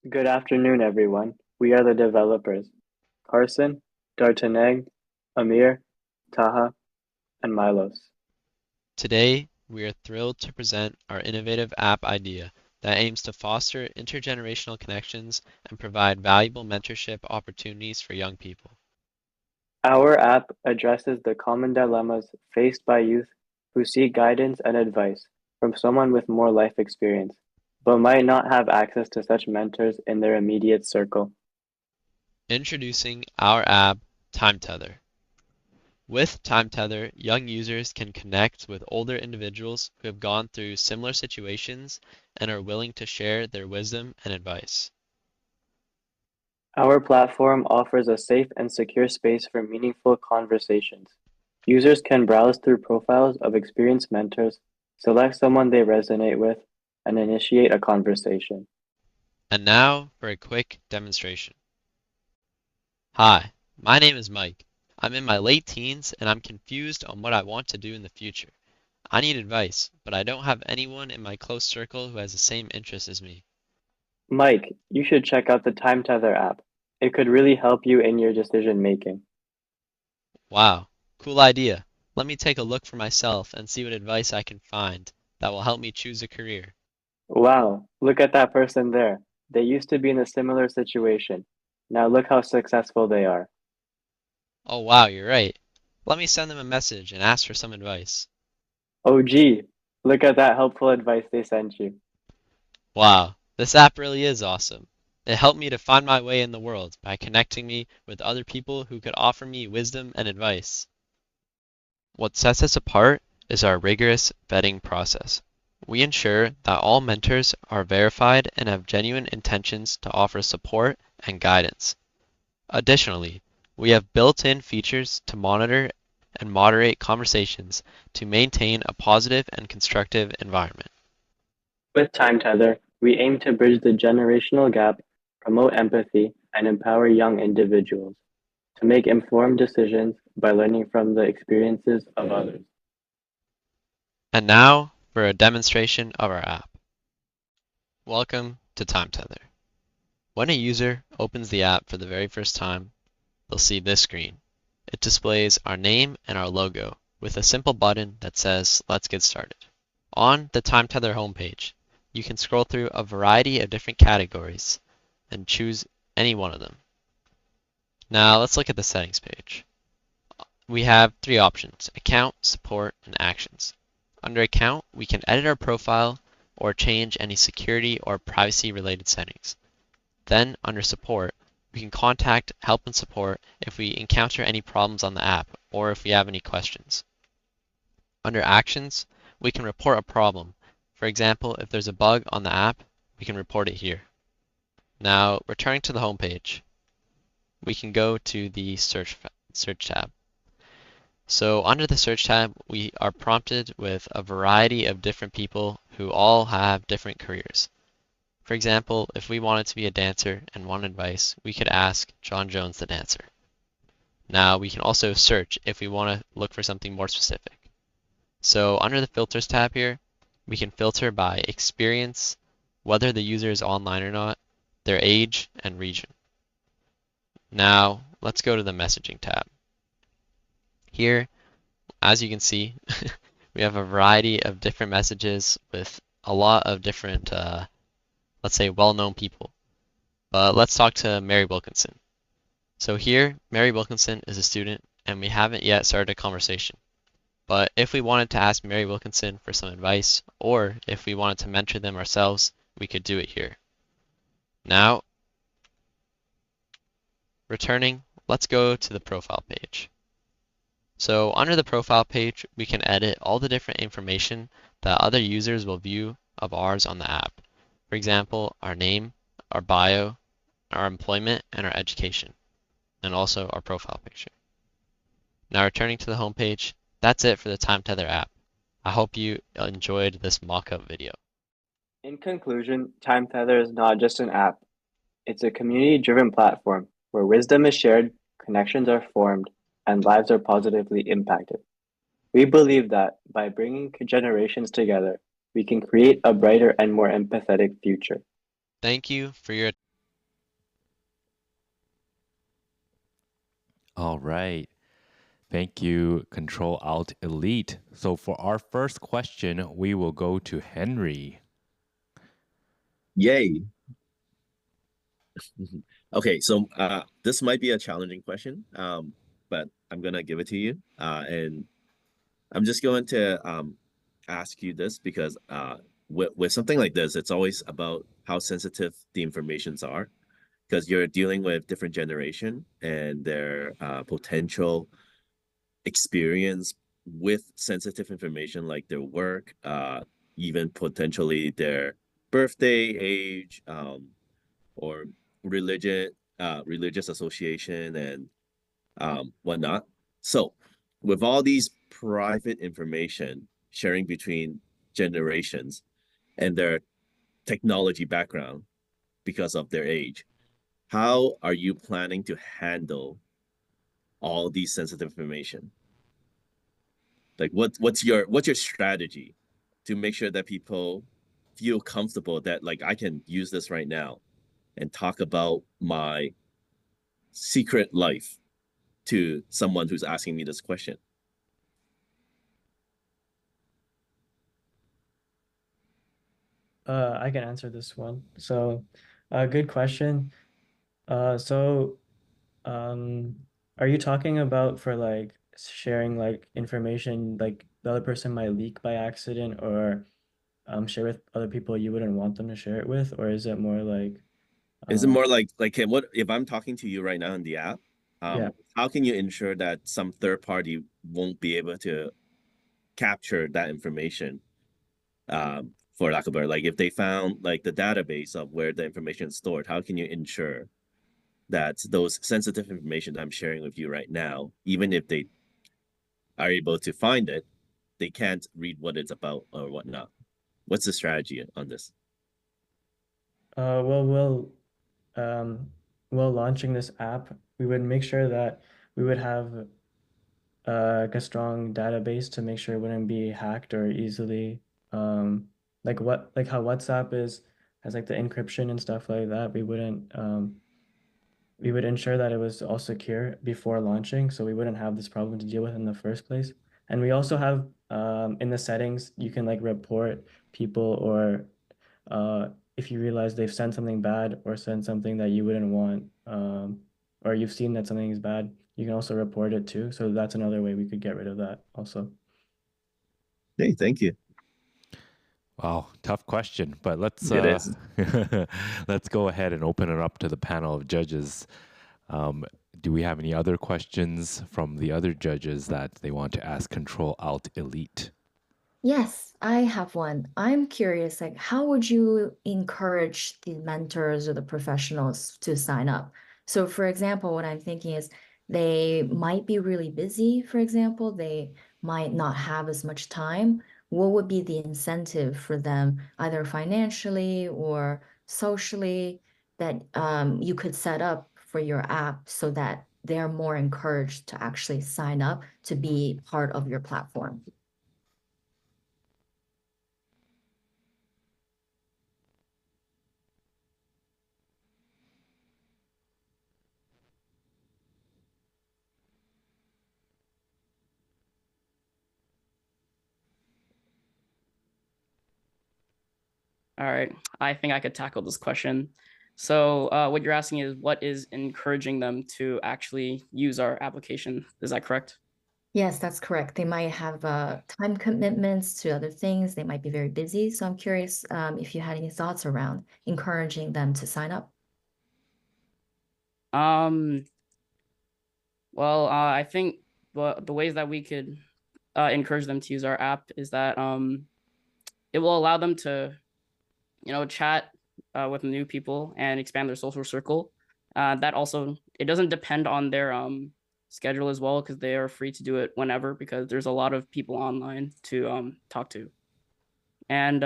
Good afternoon, everyone. We are the developers, Carson, D'Artaneg, Amir, Taha, and Milos. Today, we are thrilled to present our innovative app idea that aims to foster intergenerational connections and provide valuable mentorship opportunities for young people. Our app addresses the common dilemmas faced by youth who seek guidance and advice from someone with more life experience, but might not have access to such mentors in their immediate circle. Introducing our app, TimeTether. With TimeTether, young users can connect with older individuals who have gone through similar situations and are willing to share their wisdom and advice. Our platform offers a safe and secure space for meaningful conversations. Users can browse through profiles of experienced mentors, select someone they resonate with, and initiate a conversation. And now for a quick demonstration. Hi, my name is Mike. I'm in my late teens and I'm confused on what I want to do in the future. I need advice, but I don't have anyone in my close circle who has the same interests as me. Mike, you should check out the Time Tether app. It could really help you in your decision making. Wow, cool idea. Let me take a look for myself and see what advice I can find that will help me choose a career. Wow, look at that person there. They used to be in a similar situation. Now look how successful they are. Oh wow, you're right. Let me send them a message and ask for some advice. Oh, gee, look at that helpful advice they sent you. Wow, this app really is awesome. It helped me to find my way in the world by connecting me with other people who could offer me wisdom and advice. What sets us apart is our rigorous vetting process. We ensure that all mentors are verified and have genuine intentions to offer support and guidance. Additionally, we have built-in features to monitor and moderate conversations to maintain a positive and constructive environment. With Time Tether, we aim to bridge the generational gap, promote empathy, and empower young individuals to make informed decisions by learning from the experiences of others. And now for a demonstration of our app. Welcome to TimeTether. When a user opens the app for the very first time, they'll see this screen. It displays our name and our logo with a simple button that says, "Let's get started." On the TimeTether homepage, you can scroll through a variety of different categories and choose any one of them. Now let's look at the settings page. We have three options: account, support, and actions. Under account, we can edit our profile or change any security or privacy related settings. Then under support, we can contact help and support if we encounter any problems on the app or if we have any questions. Under actions, we can report a problem. For example, if there's a bug on the app, we can report it here. Now, returning to the home page, we can go to the search tab. So under the search tab, we are prompted with a variety of different people who all have different careers. For example, if we wanted to be a dancer and want advice, we could ask John Jones the dancer. Now we can also search if we want to look for something more specific. So under the filters tab here, we can filter by experience, whether the user is online or not, their age, and region. Now let's go to the messaging tab. Here, as you can see, we have a variety of different messages with a lot of different, let's say, well-known people. But let's talk to Mary Wilkinson. So here, Mary Wilkinson is a student, and we haven't yet started a conversation. But if we wanted to ask Mary Wilkinson for some advice, or if we wanted to mentor them ourselves, we could do it here. Now, returning, let's go to the profile page. So under the profile page, we can edit all the different information that other users will view of ours on the app. For example, our name, our bio, our employment, and our education, and also our profile picture. Now returning to the home page, that's it for the TimeTether app. I hope you enjoyed this mock-up video. In conclusion, Time Tether is not just an app, it's a community driven platform where wisdom is shared, connections are formed, and lives are positively impacted. We believe that by bringing generations together, we can create a brighter and more empathetic future. Thank you for your All right. Thank you, Control-Alt-Elite. So for our first question, we will go to Henry. Yay. Okay, so this might be a challenging question, but I'm gonna give it to you. And I'm just going to ask you this because with something like this, it's always about how sensitive the informations are because you're dealing with different generation and their potential experience with sensitive information like their work, even potentially their birthday, age, or religious association and whatnot. So, with all these private information sharing between generations and their technology background because of their age, how are you planning to handle all these sensitive information? Like, what's your strategy to make sure that people feel comfortable that like I can use this right now and talk about my secret life to someone who's asking me this question? I can answer this one. So, good question. So, are you talking about for like sharing like information like the other person might leak by accident or share with other people you wouldn't want them to share it with, or is it more like Is it um more like hey, what if I'm talking to you right now in the app? yeah. How can you ensure that some third party won't be able to capture that information? For lack of a better, like if they found like the database of where the information is stored, how can you ensure that those sensitive information that I'm sharing with you right now, even if they are able to find it, they can't read what it's about or whatnot? What's the strategy on this? Well, um well launching this app, we would make sure that we would have like a strong database to make sure it wouldn't be hacked or easily like how WhatsApp is has like the encryption and stuff like that. We would ensure that it was all secure before launching, so we wouldn't have this problem to deal with in the first place. And we also have in the settings you can like report people or if you realize they've sent something bad or sent something that you wouldn't want, or you've seen that something is bad, you can also report it too. So that's another way we could get rid of that also. Hey, thank you. Wow, tough question, but let's It is. let's go ahead and open it up to the panel of judges. Um, do we have any other questions from the other judges that they want to ask Control-Alt-Elite? Yes, I have one. I'm curious, like, how would you encourage the mentors or the professionals to sign up? So, for example, what I'm thinking is they might be really busy, for example, they might not have as much time. What would be the incentive for them, either financially or socially, that you could set up for your app so that they're more encouraged to actually sign up to be part of your platform? All right, I think I could tackle this question. So, what you're asking is what is encouraging them to actually use our application? Is that correct? Yes, that's correct. They might have time commitments to other things. They might be very busy. So I'm curious if you had any thoughts around encouraging them to sign up. Um, well, I think the ways that we could encourage them to use our app is that it will allow them to, chat with new people and expand their social circle. That also it doesn't depend on their schedule as well because they are free to do it whenever because there's a lot of people online to talk to. And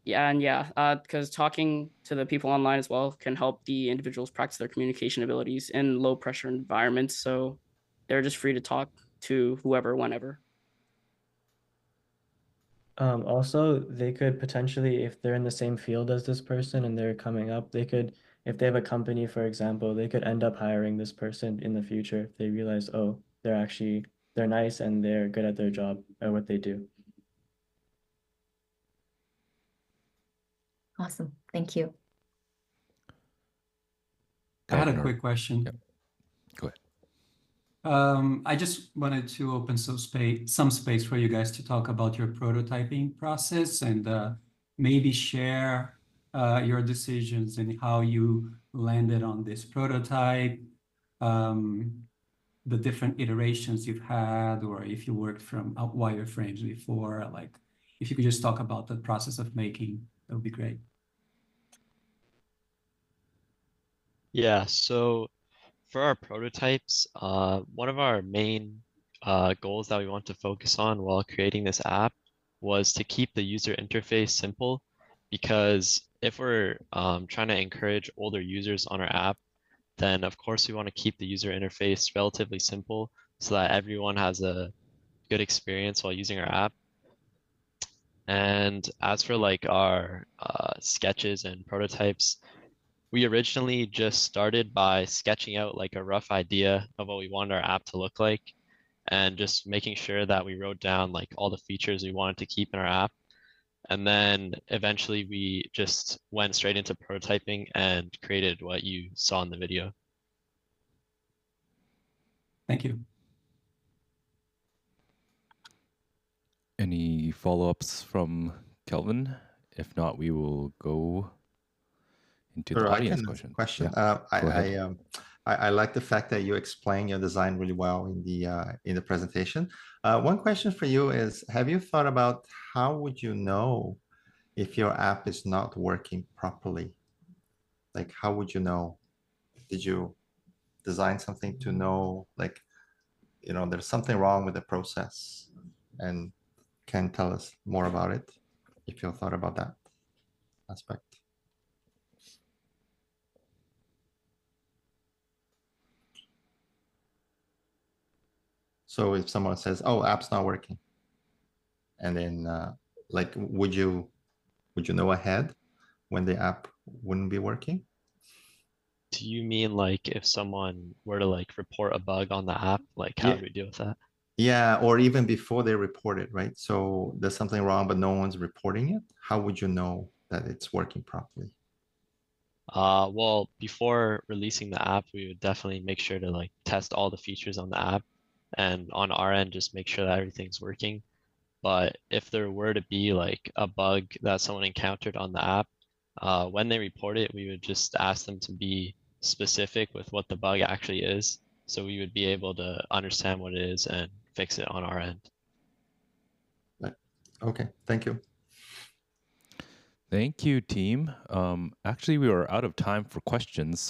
because talking to the people online as well can help the individuals practice their communication abilities in low pressure environments. So they're just free to talk to whoever, whenever. Also, they could potentially, if they're in the same field as this person and they're coming up, they could if they have a company, for example, they could end up hiring this person in the future if they realize, oh, they're nice and they're good at their job or what they do. Awesome. Thank you. I had a quick question. Yep. Go ahead. I just wanted to open some space for you guys to talk about your prototyping process and maybe share your decisions and how you landed on this prototype, the different iterations you've had, or if you worked from wireframes before. Like, if you could just talk about the process of making, that would be great. Yeah, so for our prototypes, one of our main goals that we want to focus on while creating this app was to keep the user interface simple, because if we're trying to encourage older users on our app, then of course we want to keep the user interface relatively simple so that everyone has a good experience while using our app. And as for like our sketches and prototypes, we originally just started by sketching out like a rough idea of what we wanted our app to look like, and just making sure that we wrote down like all the features we wanted to keep in our app. And then eventually we just went straight into prototyping and created what you saw in the video. Thank you. Any follow-ups from Kelvin? If not, we will go into the Sure, I audience can question. question. Yeah, go ahead. I like the fact that you explain your design really well in the presentation. One question for you is, have you thought about how would you know if your app is not working properly? Like, how would you know? Did you design something to know, like, you know, there's something wrong with the process, and can tell us more about it if you thought about that aspect? So if someone says, "Oh, app's not working," and then like, would you know ahead when the app wouldn't be working? Do you mean like if someone were to like report a bug on the app, like how Yeah. do we deal with that? Yeah, or even before they report it, right? So there's something wrong, but no one's reporting it. How would you know that it's working properly? Well, before releasing the app, we would definitely make sure to like test all the features on the app, and on our end, just make sure that everything's working. But if there were to be like a bug that someone encountered on the app, when they report it, we would just ask them to be specific with what the bug actually is, so we would be able to understand what it is and fix it on our end. Right. Okay, thank you. Thank you, team. Actually, we are out of time for questions. So